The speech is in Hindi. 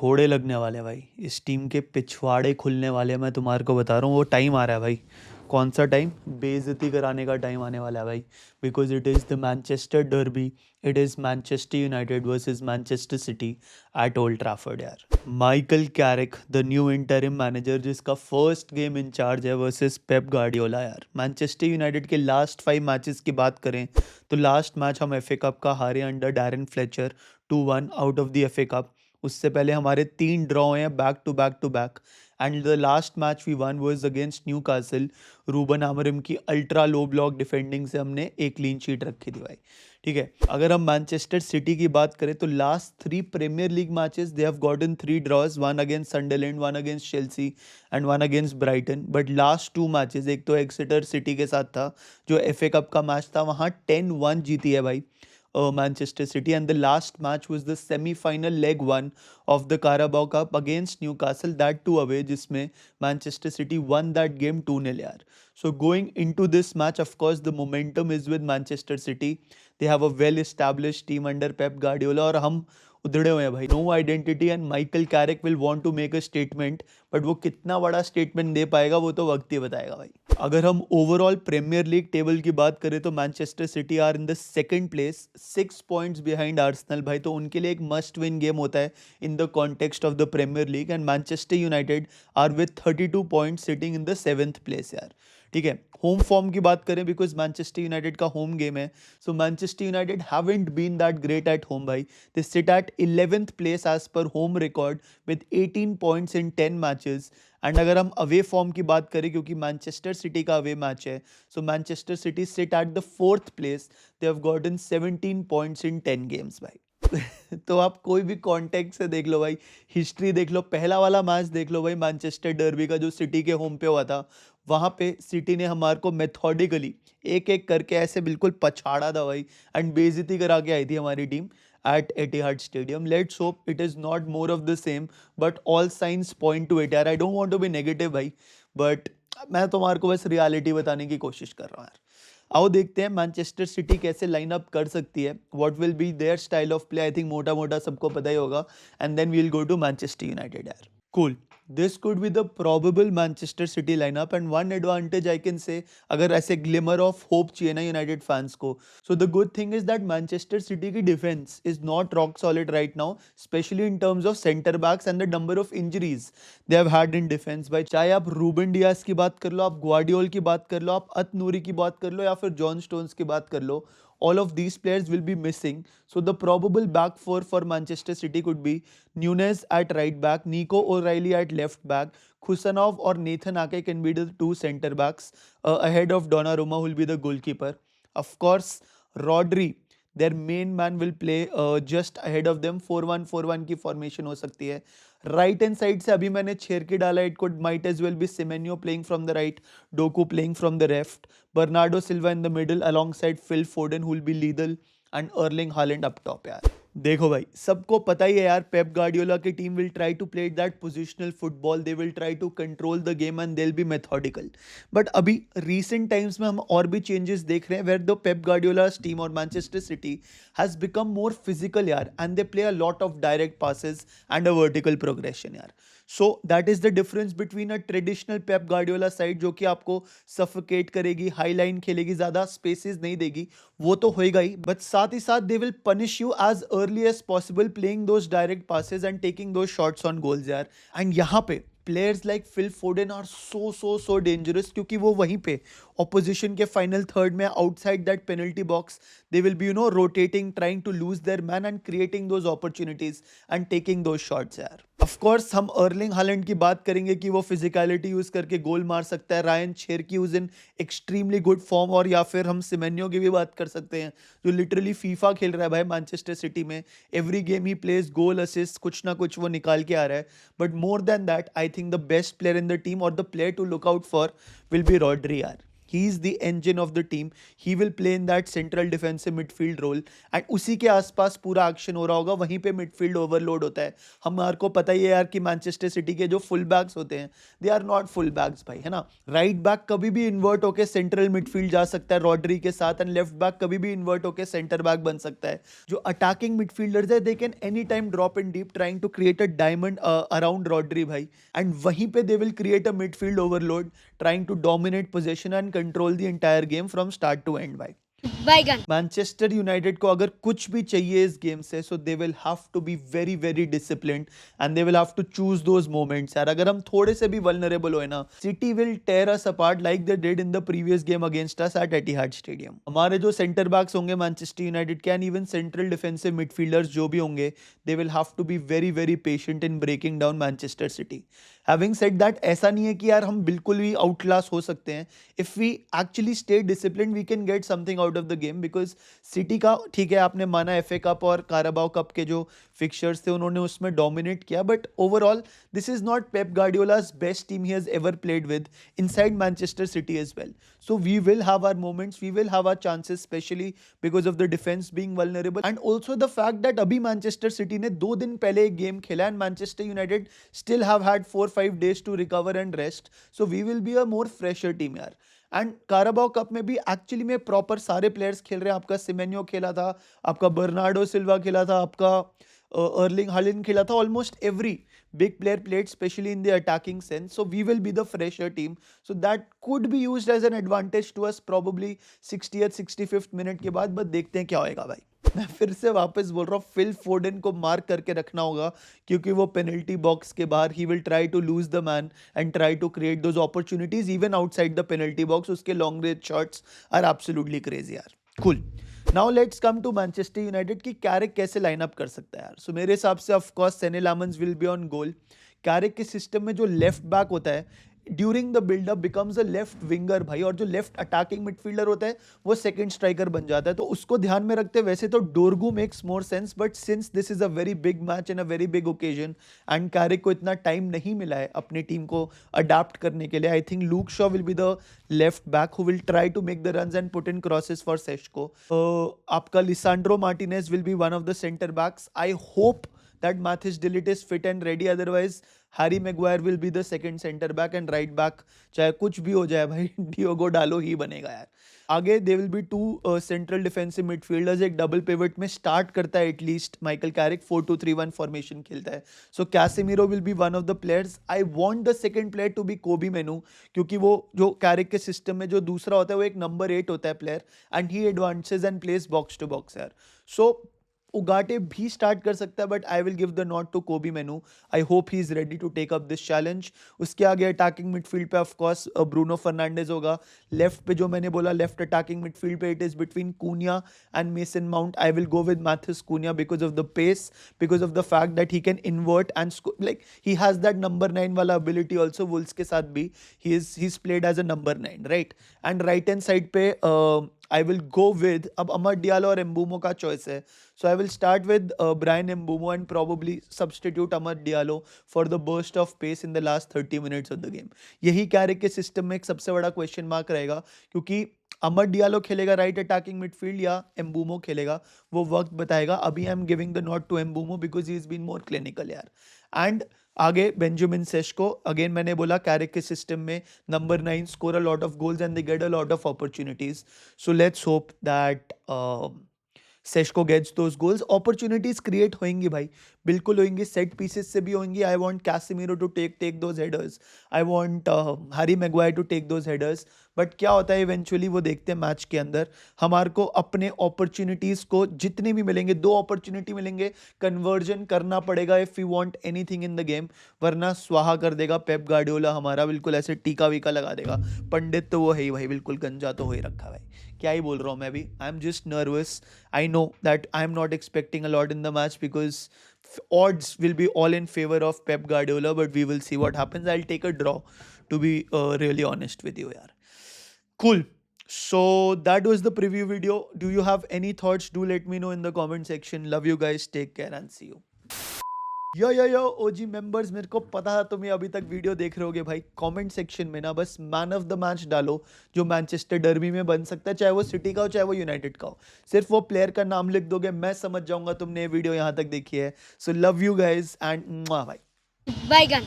घोड़े लगने वाले हैं भाई, इस टीम के पिछवाड़े खुलने वाले हैं। मैं तुम्हारे को बता रहा हूँ वो टाइम आ रहा है भाई। कौन सा टाइम? बेइज्जती कराने का टाइम आने वाला है भाई। Because it is the Manchester derby. It is Manchester United versus Manchester City at Old Trafford यार। Michael Carrick the new interim manager, जिसका फर्स्ट गेम इन चार्ज है, वर्सेस पेप गार्डियोला यार। मैनचेस्टर यूनाइटेड के लास्ट 5 मैचेस की बात करें तो लास्ट मैच हम एफए कप का हारे under Darren Fletcher 2-1 out of the FA Cup. उससे पहले हमारे 3 ड्रॉ हुए हैं back to back. And the last match we won was against Newcastle. Ruben Amorim की अल्ट्रा लो ब्लॉक डिफेंडिंग से हमने एक क्लीन शीट रखी थी भाई। ठीक है, अगर हम मैनचेस्टर सिटी की बात करें तो last 3 Premier League matches they have gotten 3 draws, one against Sunderland, one against Chelsea and one against Brighton. But last 2 matches, एक तो एक्सेटर सिटी के साथ था जो एफए कप का मैच था, वहाँ 10-1 जीती है भाई Manchester City, and the last match was the semi-final leg one of the Carabao Cup against Newcastle, that too away, जिसमें Manchester City won that game 2-0 यार. So going into this match, of course, the momentum is with Manchester City. They have a well-established team under Pep Guardiola और हम उधड़े हुए हैं भाई. No identity and Michael Carrick will want to make a statement, but वो कितना बड़ा स्टेटमेंट दे पाएगा वो तो वक्त ही बताएगा भाई. अगर हम ओवरऑल प्रीमियर लीग टेबल की बात करें तो Manchester City are in the second place, 6 points behind Arsenal भाई. तो उनके लिए एक मस्ट विन गेम होता है in the context of the premier league. And Manchester United are with 32 points sitting in the 7th place यार. ठीक है, होम फॉर्म की बात करें बिकॉज मैनचेस्टर यूनाइटेड का होम गेम है, so Manchester United haven't been that great at home भाई. They sit at 11th place as per home record with 18 points in 10 matches. And अगर हम अवे फॉर्म की बात करें, क्योंकि मैनचेस्टर सिटी का अवे मैच है, so Manchester City sit at the 4th place. They have gotten 17 points in 10 games भाई. तो आप कोई भी कॉन्टेक्ट से देख लो भाई, हिस्ट्री देख लो, पहला वाला मैच देख लो भाई मैनचेस्टर डर्बी का जो सिटी के होम पे हुआ था, वहाँ पे सिटी ने हमारे को मेथोडिकली एक एक करके ऐसे बिल्कुल पछाड़ा था भाई. एंड बेइज्जती करा के आई थी हमारी team at Etihad Stadium. Let's hope it is not more of the same, but all signs point to it यार. I don't want to be negative भाई, but मैं तुम्हारे को बस रियलिटी बताने की कोशिश कर रहा हूँ यार. आओ देखते हैं मैनचेस्टर सिटी कैसे लाइन अप कर सकती है, what will be their style of play. I think मोटा मोटा सबको पता ही होगा. And then we will go to Manchester United यार. Cool, this could be the probable Manchester City lineup. And one advantage I can say, अगर ऐसे ग्लिमर ऑफ होप चाहिए ना यूनाइटेड फैंस को, so the good thing is that Manchester City की defence is not rock solid right now, especially in terms of centre backs and the number of injuries they have had in defence भाई. चाहे आप रूबन डियास की बात कर लो, आप ग्वार्डियोल की बात कर लो, आप अत नूरी की बात कर लो, या फिर जॉन स्टोन्स की बात कर लो, all of these players will be missing. So the probable back four for Manchester City could be Nunez at right back, Nico O'Reilly at left back, Kusanov or Nathan Ake can be the two center backs. Ahead of Donnarumma who will be the goalkeeper. Of course, Rodri, their main man, will play just ahead of them. 4-1-4-1 की formation हो सकती है. राइट हैंड साइड से अभी मैंने छेरके डाला, it could might as well be Semenyo playing from the right, Doku playing from the left, Bernardo Silva in the middle alongside Phil Foden who will be lethal and Erling Haaland up top यार. देखो भाई, सबको पता ही है यार, पेप गार्डियोला की team will try to play that positional football. They will try to control the game and they will be methodical. But अभी रीसेंट टाइम्स में हम और भी चेंजेस देख रहे हैं where the Pep Guardiola's team और Manchester City has become more physical यार, and they play a lot of direct passes and a vertical progression यार. So that is the difference between a traditional Pep Guardiola side, जो कि आपको सफोकेट करेगी, हाई लाइन खेलेगी, ज्यादा स्पेसेस नहीं देगी, वो तो होएगा ही, बट साथ ही साथ they will punish you as early as possible playing those direct passes and taking those shots on goals यार. एंड यहाँ पे players like Phil Foden are so dangerous, क्योंकि वो वहीं पे ऑपोजिशन के फाइनल थर्ड में outside that penalty box they will be rotating, trying to lose their man and creating those opportunities and taking those shots यार. ऑफ कोर्स हम अर्लिंग हालैंड की बात करेंगे कि वो फिजिकलिटी यूज करके गोल मार सकता है. Rayan Cherki is in extremely good form. और या फिर हम सिमेन्यो की भी बात कर सकते हैं, जो लिटरली फीफा खेल रहा है भाई मैनचेस्टर सिटी में. एवरी गेम ही प्लेज गोल असिस्ट, कुछ ना कुछ वो निकाल के आ रहा है. But more than that I think the best player in the team और the player to look out for will be Rodri यार. he is the engine of the team. He will play in that central defensive midfield role and उसी के आसपास पूरा एक्शन हो रहा होगा, वहीं पे मिडफील्ड ओवरलोड होता है. हमारे को पता ही है यार कि मैनचेस्टर सिटी के जो फुल बैक्स होते हैं they are not full backs भाई, है ना. राइट बैक कभी भी इन्वर्ट होकर सेंट्रल मिडफील्ड जा सकता है रॉड्री के साथ, एंड लेफ्ट बैक कभी भी इन्वर्ट होकर सेंटर बैक बन सकता है. जो अटैकिंग मिडफील्डर्स है they can any time drop in deep trying to create a diamond around Rodri भाई, एंड वहीं पे they will create a midfield overload trying to dominate position and control the entire game from start to end भाई. मैनचेस्टर यूनाइटेड को अगर कुछ भी चाहिए इस गेम से, so they will have to be very very disciplined and they will have to choose those moments यार. अगर हम थोड़े से भी वल्नरेबल होए ना, City will tear us apart like they did in the previous game against us at Etihad stadium. हमारे जो सेंटर बैक्स होंगे मैनचेस्टर यूनाइटेड के and even central defensive midfielders जो भी होंगे, they will have to be very very patient in breaking down Manchester City. Having said that, ऐसा नहीं है कि यार हम बिल्कुल भी आउटक्लास हो सकते हैं. If we actually stay discipline we can get something out of the game, because City का ठीक है आपने माना एफए कप और काराबाओ कप के जो फिक्चर्स थे उन्होंने उसमें डोमिनेट किया, but overall this is not Pep Guardiola's best team he has ever played with inside Manchester City as well. So we will have our moments, we will have our chances, especially because of the defense being vulnerable and also the fact that अभी Manchester City ने 2 दिन पहले एक गेम खेला and Manchester United still have had 4-5 days to recover and rest. So we will be a more fresher team यार. एंड काराबाओ कप में भी एक्चुअली में प्रॉपर सारे प्लेयर्स खेल रहे हैं. आपका सिमेन्यो खेला था, आपका बर्नार्डो सिल्वा खेला था, आपका अर्लिंग हालिन खेला था. Almost every big player played, especially in the attacking sense. So we will be the fresher team. So that could be used as an advantage to us probably 60th 65th minute के बाद. बट देखते हैं क्या होएगा भाई. मैं फिर से वापस बोल रहा हूँ, फिल फोर्डन को मार्क करके रखना होगा क्योंकि वो पेनल्टी बॉक्स के बाहर ही will try to lose the man and try to create those opportunities even outside the penalty box. उसके long range shots are absolutely crazy यार. Cool. Now let's come to Manchester United की कैरिक कैसे लाइन अप कर सकता है यार. सो मेरे हिसाब से of course Senne Lammens will be on goal. Carrick के सिस्टम में जो लेफ्ट बैक होता है during the buildup becomes a left winger भाई, और जो लेफ्ट अटैकिंग मिडफील्डर होता है वो सेकंड स्ट्राइकर बन जाता है. तो उसको ध्यान में रखते वैसे तो डोरगू makes more sense, but since this is a very big match and a very big occasion and Carrick को इतना टाइम नहीं मिला है अपनी टीम को अडाप्ट करने के लिए, I think Luke Shaw will be the left back who will try to make the runs and put in crosses for Sesko. आपका Lisandro Martinez will be one of the centre backs. I hope that Mathis de Ligt is fit and ready, otherwise Harry Maguire will be the second center back and right back चाहे कुछ भी हो जाए भाई डियोगो डालो ही बनेगा यार. आगे they will be 2 central defensive midfielders. एक डबल पिवट में स्टार्ट करता है एटलीस्ट माइकल कैरिक, 4-2-3-1 फॉर्मेशन खेलता है. So Casemiro will be one of the players. I want the second player to be Kobbie Mainoo, क्योंकि वो जो कैरिक के सिस्टम में जो दूसरा होता है वो एक नंबर 8 होता है player and he advances and plays box to box यार. सो उगाटे भी स्टार्ट कर सकता है, but I will give the nod to Kobbie Mainoo. I hope he is ready to take up this challenge. उसके आगे अटैकिंग मिडफील्ड पे ऑफ कोर्स ब्रूनो फर्नांडेज होगा. लेफ्ट पे जो मैंने बोला लेफ्ट अटैकिंग मिडफील्ड पे it is between Cunha and Mason Mount. I will go with Mathis Cunha because of the pace, because of the fact that he can invert and like he has that number 9 वाला एबिलिटी ऑल्सो. वुल्स के साथ भी he is played as a number 9 right. And right hand side पे आई विल गो विद, अब अमर डियालो और एम्बूमो का चॉइस है. So I will start with Brian Mbeumo and probably substitute Amad Diallo for the burst of pace in the last 30 minutes of the game. यही कैरिक के सिस्टम में एक सबसे बड़ा क्वेश्चन मार्क रहेगा, क्योंकि अमर डियालो खेलेगा राइट अटैकिंग मिडफील्ड या एम्बूमो खेलेगा, वो वक्त बताएगा. अभी I am giving the nod to Mbeumo because he is been more clinical यार. एंड आगे बेंजामिन सेस्को, अगेन मैंने बोला कैरिक के सिस्टम में number 9 score a lot of goals and they get a lot of opportunities. So let's hope that Sesko gets those goals. Opportunities create होंगी भाई, बिल्कुल होंगी. सेट पीसेस से भी होंगी. I want Casemiro to take those headers. I want Harry Maguire to take those headers. But क्या होता है इवेंचुअली वो देखते हैं मैच के अंदर. हमारे को अपने अपॉर्चुनिटीज को जितने भी मिलेंगे, 2 अपॉर्चुनिटी मिलेंगे, कन्वर्जन करना पड़ेगा if we want anything in the game, वरना स्वाहा कर देगा पेप गार्डियोला हमारा. बिल्कुल ऐसे टीका वीका लगा देगा. पंडित तो वो है ही भाई, बिल्कुल गंजा तो हो ही रखा भाई. क्या ही बोल रहा हूँ मैं भी. I am just nervous. I know that I am not expecting a lot in the match because odds will be all in favor of Pep Guardiola, but we will see what happens. I'll take a draw, to be really honest with you yaar. Cool. So that was the preview video. Do you have any thoughts? Do let me know in the comment section. Love you guys. Take care and see you. Yo OG members, मेरे को पता है तुम ये अभी तक वीडियो देख रहे होगे भाई। कमेंट सेक्शन में ना बस मैन ऑफ द मैच डालो जो मैनचेस्टर डर्बी में बन सकता है, चाहे वो सिटी का हो चाहे वो यूनाइटेड का हो। सिर्फ वो प्लेयर का नाम लिख दोगे, मैं समझ जाऊंगा तुमने ये वीडियो यहाँ तक देखी है। So love you guys and भाई। Bye, gun.